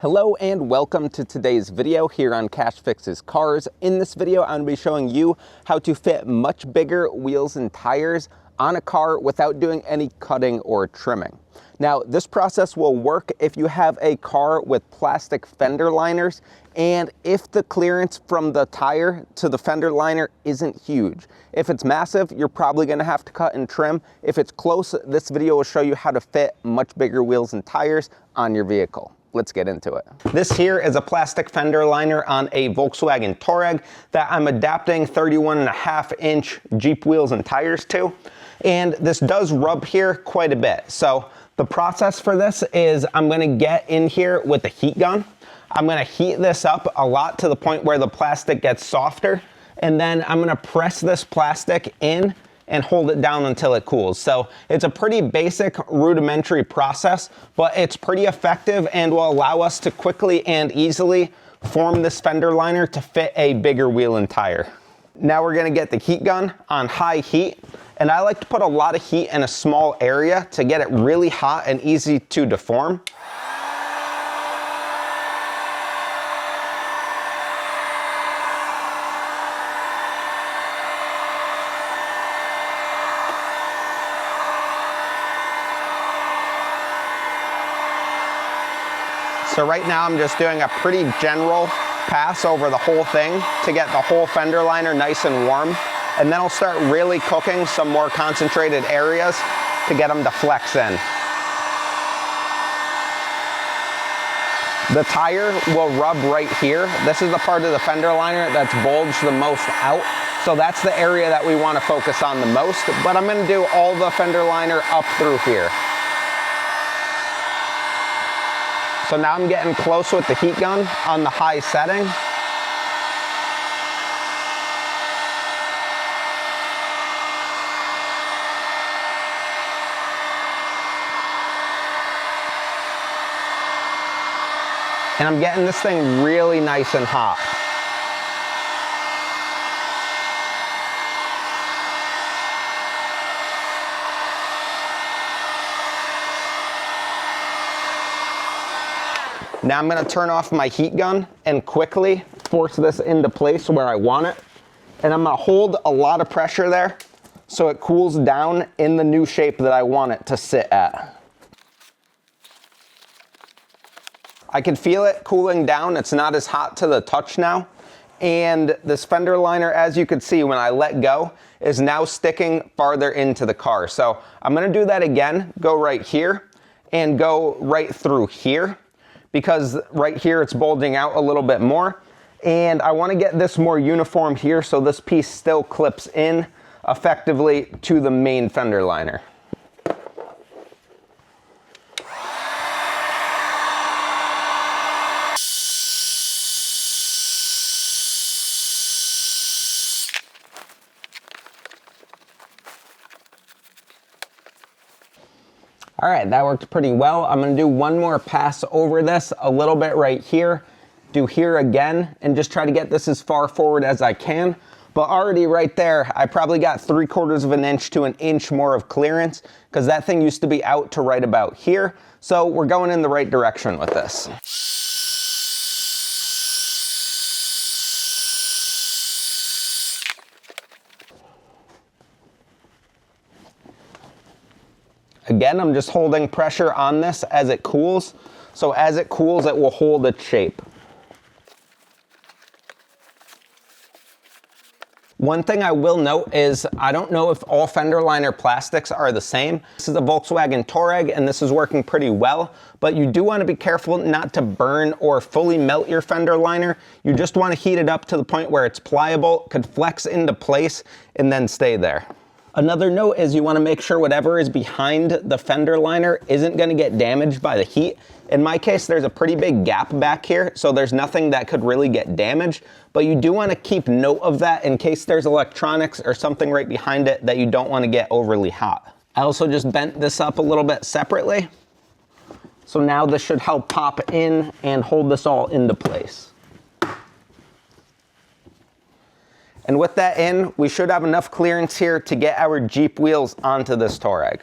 Hello and welcome to today's video here on Cash Fixes Cars. In this video, I'm going to be showing you how to fit much bigger wheels and tires on a car without doing any cutting or trimming. Now, this process will work if you have a car with plastic fender liners and if the clearance from the tire to the fender liner isn't huge. If it's massive, you're probably going to have to cut and trim. If it's close, this video will show you how to fit much bigger wheels and tires on your vehicle. Let's get into it. This here is a plastic fender liner on a Volkswagen Touareg that I'm adapting 31.5-inch Jeep wheels and tires to. And this does rub here quite a bit. So the process for this is I'm gonna get in here with the heat gun. I'm gonna heat this up a lot to the point where the plastic gets softer. And then I'm gonna press this plastic in and hold it down until it cools. So it's a pretty basic rudimentary process, but it's pretty effective and will allow us to quickly and easily form this fender liner to fit a bigger wheel and tire. Now we're gonna get the heat gun on high heat, and I like to put a lot of heat in a small area to get it really hot and easy to deform. So right now I'm just doing a pretty general pass over the whole thing to get the whole fender liner nice and warm. And then I'll start really cooking some more concentrated areas to get them to flex in. The tire will rub right here. This is the part of the fender liner that's bulged the most out. So that's the area that we want to focus on the most. But I'm going to do all the fender liner up through here. So now I'm getting close with the heat gun on the high setting. And I'm getting this thing really nice and hot. Now I'm going to turn off my heat gun and quickly force this into place where I want it. And I'm going to hold a lot of pressure there so it cools down in the new shape that I want it to sit at. I can feel it cooling down. It's not as hot to the touch now. And this fender liner, as you can see when I let go, is now sticking farther into the car. So I'm going to do that again, go right here and go right through here, because right here it's bulging out a little bit more. And I want to get this more uniform here so this piece still clips in effectively to the main fender liner. All right, that worked pretty well. I'm gonna do one more pass over this, a little bit right here, do here again, and just try to get this as far forward as I can. But already right there, I probably got 3/4 of an inch to an inch more of clearance, because that thing used to be out to right about here. So we're going in the right direction with this. Again, I'm just holding pressure on this as it cools. So as it cools, it will hold its shape. One thing I will note is I don't know if all fender liner plastics are the same. This is a Volkswagen Touareg and this is working pretty well, but you do want to be careful not to burn or fully melt your fender liner. You just want to heat it up to the point where it's pliable, could flex into place, and then stay there. Another note is you want to make sure whatever is behind the fender liner isn't going to get damaged by the heat. In my case, there's a pretty big gap back here, so there's nothing that could really get damaged, but you do want to keep note of that in case there's electronics or something right behind it that you don't want to get overly hot. I also just bent this up a little bit separately. So now this should help pop in and hold this all into place. And with that in, we should have enough clearance here to get our Jeep wheels onto this Touareg.